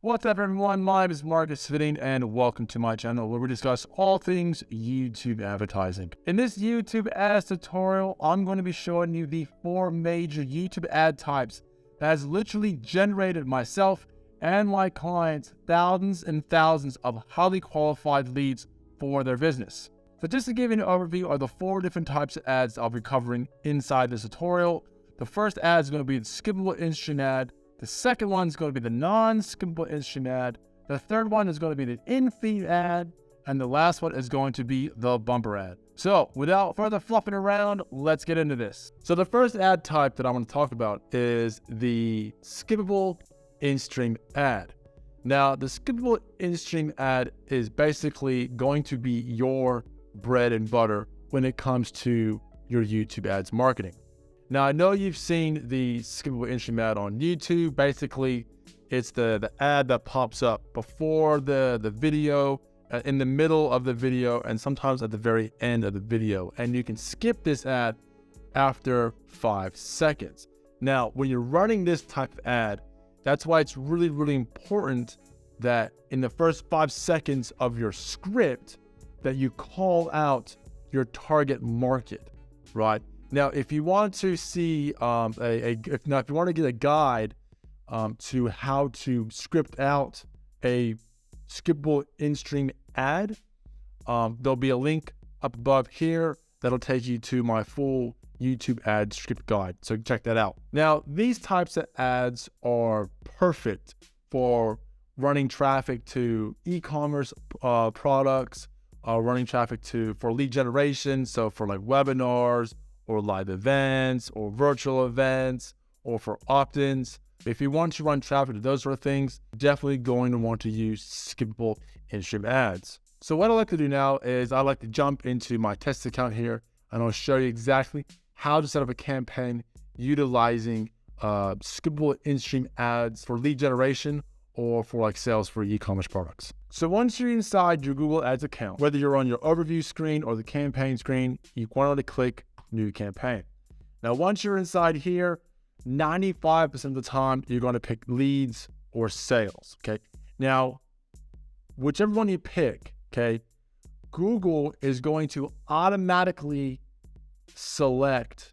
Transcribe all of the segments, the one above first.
What's up, everyone? My name is Svedin, and welcome to my channel where we discuss all things YouTube advertising. In this YouTube ads tutorial, I'm going to be showing you the 4 major YouTube ad types that has literally generated myself and my clients thousands and thousands of highly qualified leads for their business. So just to give you an overview of the 4 different types of ads I'll be covering inside this tutorial, the first ad is going to be the skippable in-stream ad. The second one is going to be the non-skippable in-stream ad. The third one is going to be the in-feed ad. And the last one is going to be the bumper ad. So without further fluffing around, let's get into this. So the first ad type that I want to talk about is the skippable in-stream ad. Now, the skippable in-stream ad is basically going to be your bread and butter when it comes to your YouTube ads marketing. Now, I know you've seen the skippable in-stream ad on YouTube. Basically, it's the ad that pops up before the video, in the middle of the video, and sometimes at the very end of the video. And you can skip this ad after 5 seconds. Now, when you're running this type of ad, that's why it's really, really important that in the first 5 seconds of your script that you call out your target market, right? Now, if you want to see if you want to get a guide to how to script out a skippable in-stream ad, there'll be a link up above here that'll take you to my full YouTube ad script guide. So check that out. Now, these types of ads are perfect for running traffic to e-commerce products, running traffic for lead generation. So for like webinars, or live events, or virtual events, or for opt-ins. If you want to run traffic to those sort of things, definitely going to want to use skippable in-stream ads. So what I like to do now is I like to jump into my test account here, and I'll show you exactly how to set up a campaign utilizing skippable in-stream ads for lead generation or for like sales for e-commerce products. So once you're inside your Google Ads account, whether you're on your overview screen or the campaign screen, you want to click New Campaign. Now, once you're inside here, 95% of the time, you're going to pick leads or sales, okay? Now, whichever one you pick, okay, Google is going to automatically select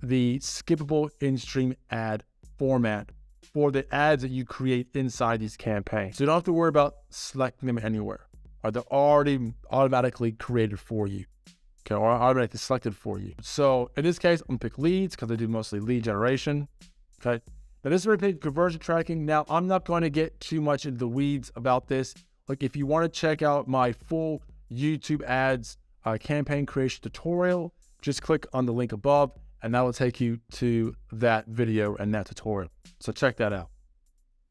the skippable in-stream ad format for the ads that you create inside these campaigns. So you don't have to worry about selecting them anywhere. They're already automatically created for you. Okay, or automatically selected for you. So in this case, I'm gonna pick leads because I do mostly lead generation. Okay. Now this is repeat conversion tracking. Now I'm not going to get too much into the weeds about this. Like if you want to check out my full YouTube ads campaign creation tutorial, just click on the link above and that will take you to that video and that tutorial. So check that out.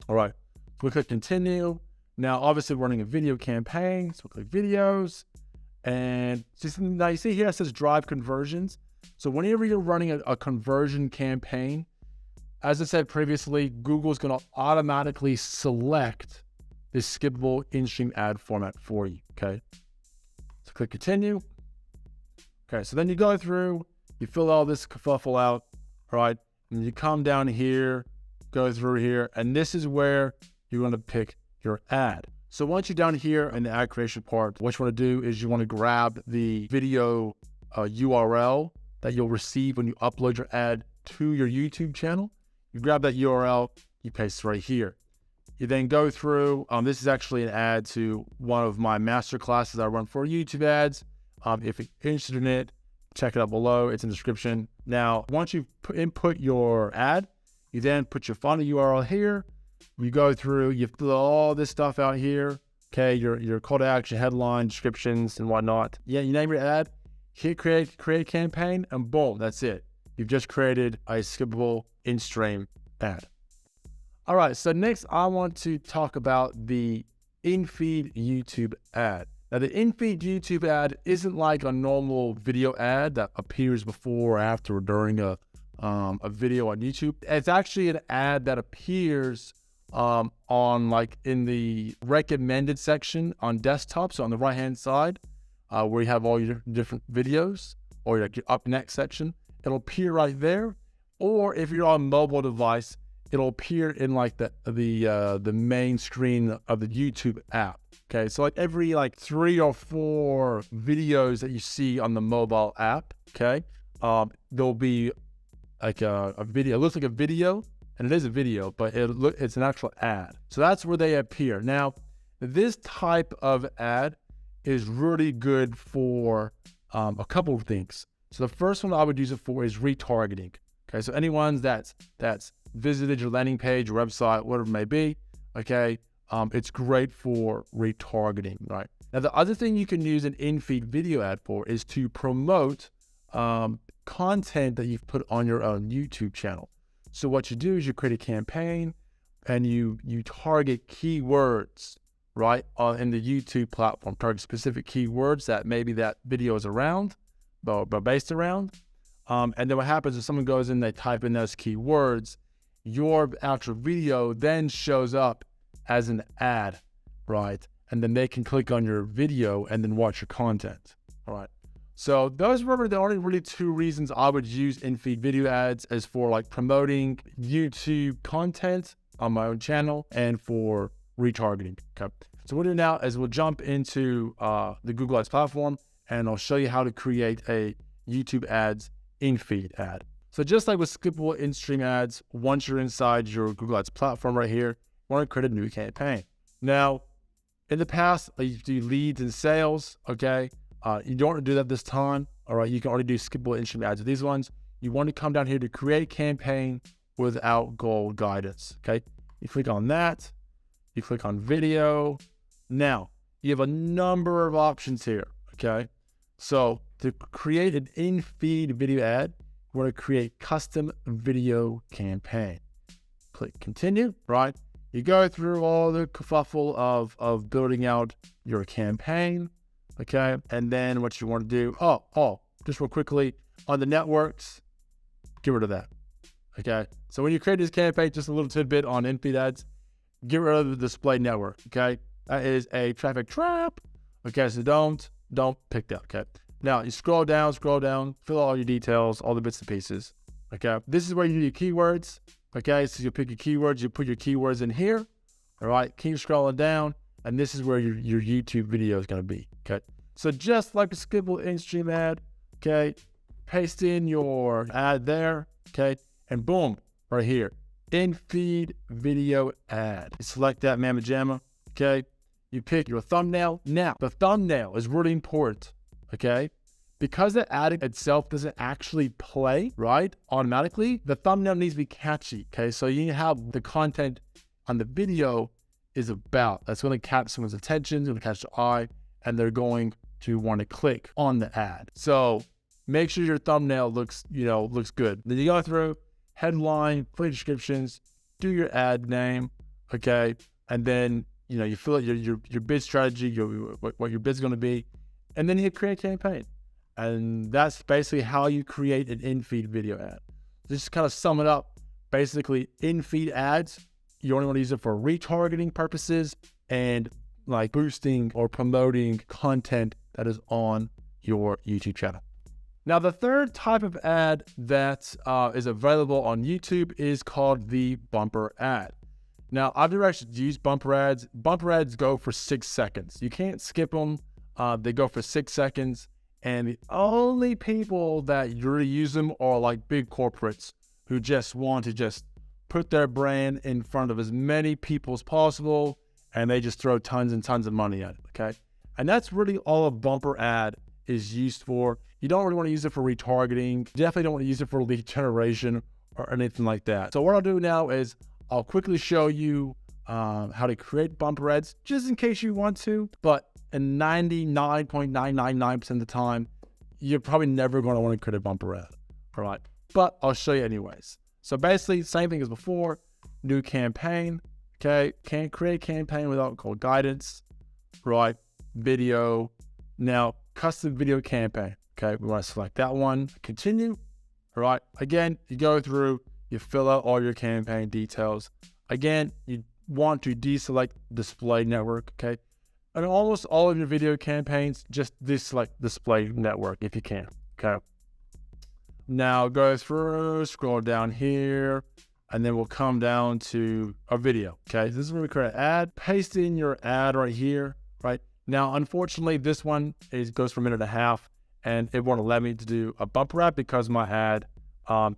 All right, we click continue. Now obviously we're running a video campaign, so we'll click videos. And now you see here it says drive conversions. So whenever you're running a conversion campaign, as I said previously, Google's going to automatically select this skippable in-stream ad format for you, okay? So click continue. Okay, so then you go through, you fill all this kerfuffle out, all right? And you come down here, go through here, and this is where you're going to pick your ad. So once you're down here in the ad creation part, what you want to do is you want to grab the video URL that you'll receive when you upload your ad to your YouTube channel. You grab that URL, you paste right here. You then go through, this is actually an ad to one of my master classes I run for YouTube ads. If you're interested in it, check it out below, it's in the description. Now, once you input your ad, you then put your final URL here. You go through, you fill all this stuff out here, okay, your call to action, headline, descriptions, and whatnot. Yeah, you name your ad, hit create campaign, and boom, that's it. You've just created a skippable in-stream ad. All right, so next I want to talk about the in-feed YouTube ad. Now, the in-feed YouTube ad isn't like a normal video ad that appears before or after or during a video on YouTube. It's actually an ad that appears on like in the recommended section on desktop. So on the right hand side, where you have all your different videos or like your up next section, it'll appear right there. Or if you're on a mobile device, it'll appear in like the main screen of the YouTube app. Okay, so like every like 3 or 4 videos that you see on the mobile app, okay, there'll be like a video. It looks like a video, and it is a video, but it's an actual ad. So that's where they appear. Now, this type of ad is really good for a couple of things. So the first one I would use it for is retargeting. Okay, so anyone that's visited your landing page, your website, whatever it may be, okay, it's great for retargeting, right? Now, the other thing you can use an in-feed video ad for is to promote content that you've put on your own YouTube channel. So what you do is you create a campaign and you target keywords, right, in the YouTube platform, target specific keywords that maybe that video is around, but based around. And then what happens is someone goes in, they type in those keywords, your actual video then shows up as an ad, right? And then they can click on your video and then watch your content, all right? So those were the only really 2 reasons I would use in-feed video ads, as for like promoting YouTube content on my own channel and for retargeting. Okay. So what we'll do now is we'll jump into the Google Ads platform, and I'll show you how to create a YouTube ads in-feed ad. So just like with skippable in-stream ads, once you're inside your Google Ads platform right here, you want to create a new campaign. Now, in the past, you do leads and sales, okay? You don't want to do that this time, all right? You can already do skippable in-stream ads with these ones. You want to come down here to create campaign without goal guidance, okay? You click on that, you click on video. Now, you have a number of options here, okay? So to create an in-feed video ad, you want to create custom video campaign. Click continue, right? You go through all the kerfuffle of building out your campaign, okay? And then what you want to do, just real quickly, on the networks, get rid of that, okay? So when you create this campaign, just a little tidbit on in-feed ads, get rid of the display network, okay? That is a traffic trap, okay? So don't pick that, okay? Now, you scroll down, fill all your details, all the bits and pieces, okay? This is where you do your keywords, okay? So you pick your keywords, you put your keywords in here, all right? Keep scrolling down, and this is where your YouTube video is going to be, okay? So just like a skippable in-stream ad, okay? Paste in your ad there, okay? And boom, right here, in-feed video ad. You select that mamma jamma, okay? You pick your thumbnail. Now, the thumbnail is really important, okay? Because the ad itself doesn't actually play, right, automatically, the thumbnail needs to be catchy, okay? So you need to have the content on the video is about. That's going to catch someone's attention, it's going to catch the eye, and they're going to want to click on the ad. So make sure your thumbnail looks good. Then you go through headline, play descriptions, do your ad name, okay? And then, you fill out your bid strategy, what your bid's going to be, and then you create a campaign. And that's basically how you create an in-feed video ad. Just to kind of sum it up, basically in-feed ads, you only want to use it for retargeting purposes and like boosting or promoting content that is on your YouTube channel. Now, the third type of ad that is available on YouTube is called the bumper ad. Now, I've never actually used bumper ads. Bumper ads go for 6 seconds. You can't skip them. They go for 6 seconds. And the only people that really use them are like big corporates who just want to just put their brand in front of as many people as possible, and they just throw tons and tons of money at it, okay? And that's really all a bumper ad is used for. You don't really want to use it for retargeting. You definitely don't want to use it for lead generation or anything like that. So what I'll do now is I'll quickly show you how to create bumper ads, just in case you want to, but in 99.999% of the time, you're probably never going to want to create a bumper ad, all right? But I'll show you anyways. So basically, same thing as before, new campaign, okay? Can't create a campaign without call guidance, right? Video. Now, custom video campaign, okay? We want to select that one, continue, all right? Again, you go through, you fill out all your campaign details. Again, you want to deselect display network, okay? And almost all of your video campaigns, just deselect display network if you can, okay? Now go through, scroll down here, and then we'll come down to our video. Okay, this is where we create an ad. Paste in your ad right here, right? Now, unfortunately, this one goes for a minute and a half, and it won't allow me to do a bumper ad because my ad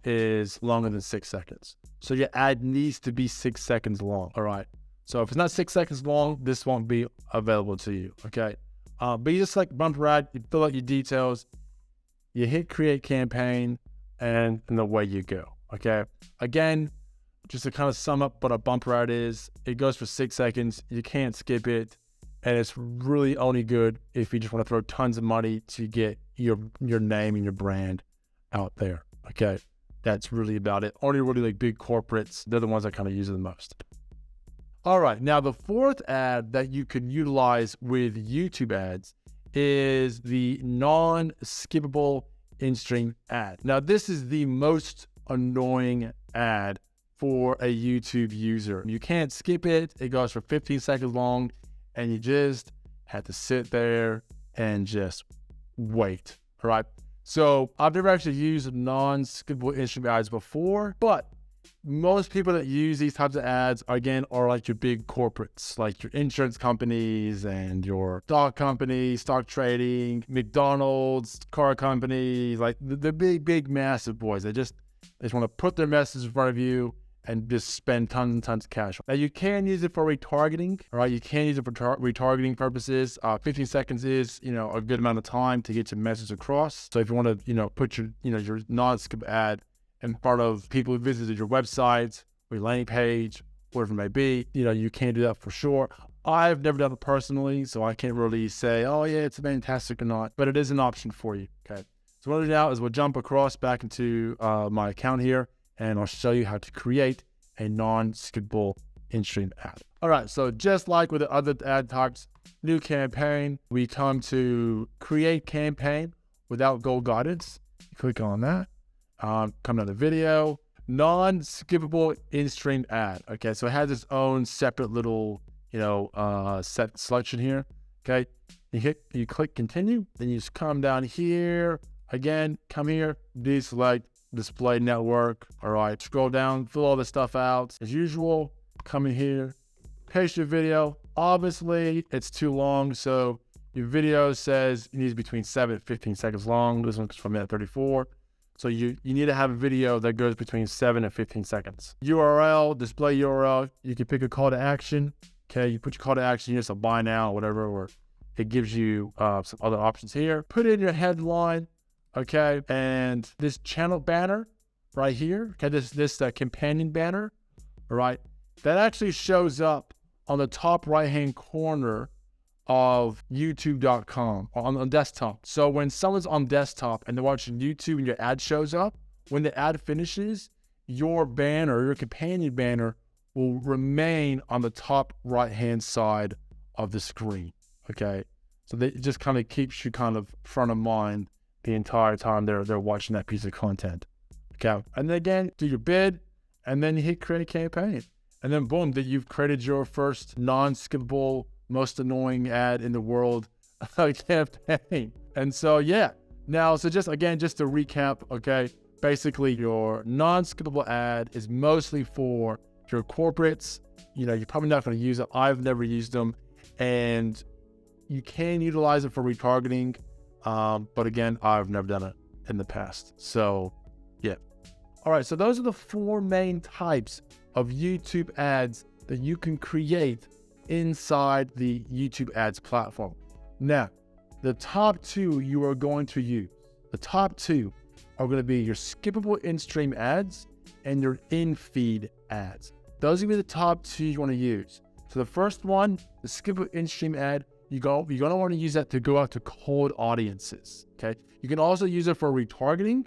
is longer than 6 seconds. So your ad needs to be 6 seconds long, all right? So if it's not 6 seconds long, this won't be available to you, okay? But you just select bumper ad, you fill out your details, you hit create campaign, and away you go, okay? Again, just to kind of sum up what a bumper ad is, it goes for 6 seconds, you can't skip it, and it's really only good if you just want to throw tons of money to get your name and your brand out there, okay? That's really about it. Only really like big corporates, they're the ones that kind of use it the most. All right, now the fourth ad that you can utilize with YouTube ads is the non-skippable in-stream ad. Now, this is the most annoying ad for a YouTube user. You can't skip it. It goes for 15 seconds long, and you just have to sit there and just wait, all right? So I've never actually used non-skippable in-stream ads before, but most people that use these types of ads, again, are like your big corporates, like your insurance companies and your stock companies, stock trading, McDonald's, car companies, like the big, massive boys. They just want to put their message in front of you and just spend tons and tons of cash. Now, you can use it for retargeting, all right? You can use it for retargeting purposes. 15 seconds is, a good amount of time to get your message across. So if you want to, put your, your non-skip ad in front of people who visited your website or your landing page, whatever it may be, you can do that for sure. I've never done it personally, so I can't really say, oh yeah, it's fantastic or not, but it is an option for you, okay? So what we'll do now is we'll jump across back into my account here, and I'll show you how to create a non-skippable in-stream ad. All right, so just like with the other ad types, new campaign, we come to create campaign without goal guidance. You click on that. Come down to video, non-skippable in-stream ad. Okay, so it has its own separate little, set selection here. Okay, you click continue, then you just come down here again, come here, deselect display network. All right, scroll down, fill all this stuff out as usual. Come in here, paste your video. Obviously, it's too long, so your video says it needs between 7 and 15 seconds long. This one's from minute 34. So you need to have a video that goes between 7 and 15 seconds. URL, display URL, you can pick a call to action. Okay, you put your call to action, you just buy now or whatever, or it gives you some other options here. Put in your headline, okay, and this channel banner right here, okay, this companion banner, all right, that actually shows up on the top right-hand corner of youtube.com on desktop. So when someone's on desktop and they're watching YouTube and your ad shows up, when the ad finishes, your banner, your companion banner will remain on the top right-hand side of the screen, okay? So it just kind of keeps you kind of front of mind the entire time they're watching that piece of content, okay? And then again, do your bid, and then you hit create campaign. And then boom, that you've created your first non-skippable, most annoying ad in the world campaign. And so, yeah. Now, so just to recap, okay, basically your non-skippable ad is mostly for your corporates. You're probably not going to use it. I've never used them. And you can utilize it for retargeting. But again, I've never done it in the past. So, yeah. All right, so those are the 4 main types of YouTube ads that you can create inside the YouTube ads platform. Now, the top 2 you are going to use, the top 2 are going to be your skippable in-stream ads and your in-feed ads. Those are going to be the top 2 you want to use. So the first one, the skippable in-stream ad, you're going to want to use that to go out to cold audiences, okay? You can also use it for retargeting,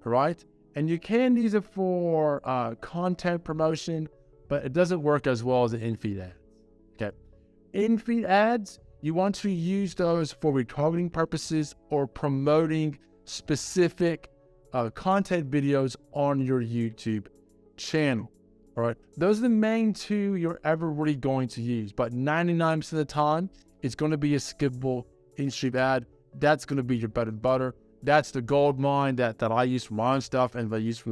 all right? And you can use it for content promotion, but it doesn't work as well as the in-feed ad. Okay, in-feed ads, you want to use those for retargeting purposes or promoting specific content videos on your YouTube channel. All right, those are the main 2 you're ever really going to use, but 99% of the time, it's going to be a skippable in-stream ad. That's going to be your bread and butter. That's the gold mine that I use for my own stuff and I use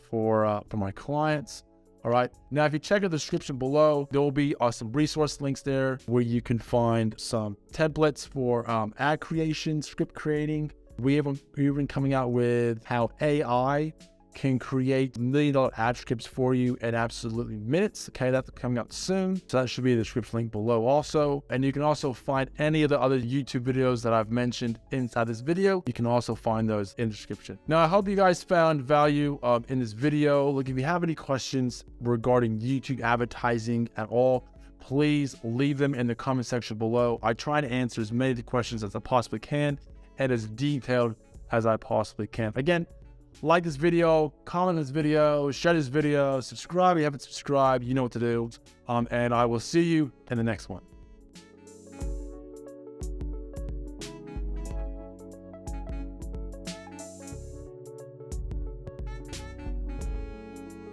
for my clients. All right. Now, if you check the description below, there will be some resource links there where you can find some templates for ad creation, script creating. We're even coming out with how AI can create $1 million ad scripts for you in absolutely minutes. Okay, that's coming out soon. So that should be the description link below also. And you can also find any of the other YouTube videos that I've mentioned inside this video. You can also find those in the description. Now, I hope you guys found value in this video. Look, if you have any questions regarding YouTube advertising at all, please leave them in the comment section below. I try to answer as many of the questions as I possibly can and as detailed as I possibly can. Again, like this video, comment this video, share this video, subscribe if you haven't subscribed, you know what to do. And I will see you in the next one.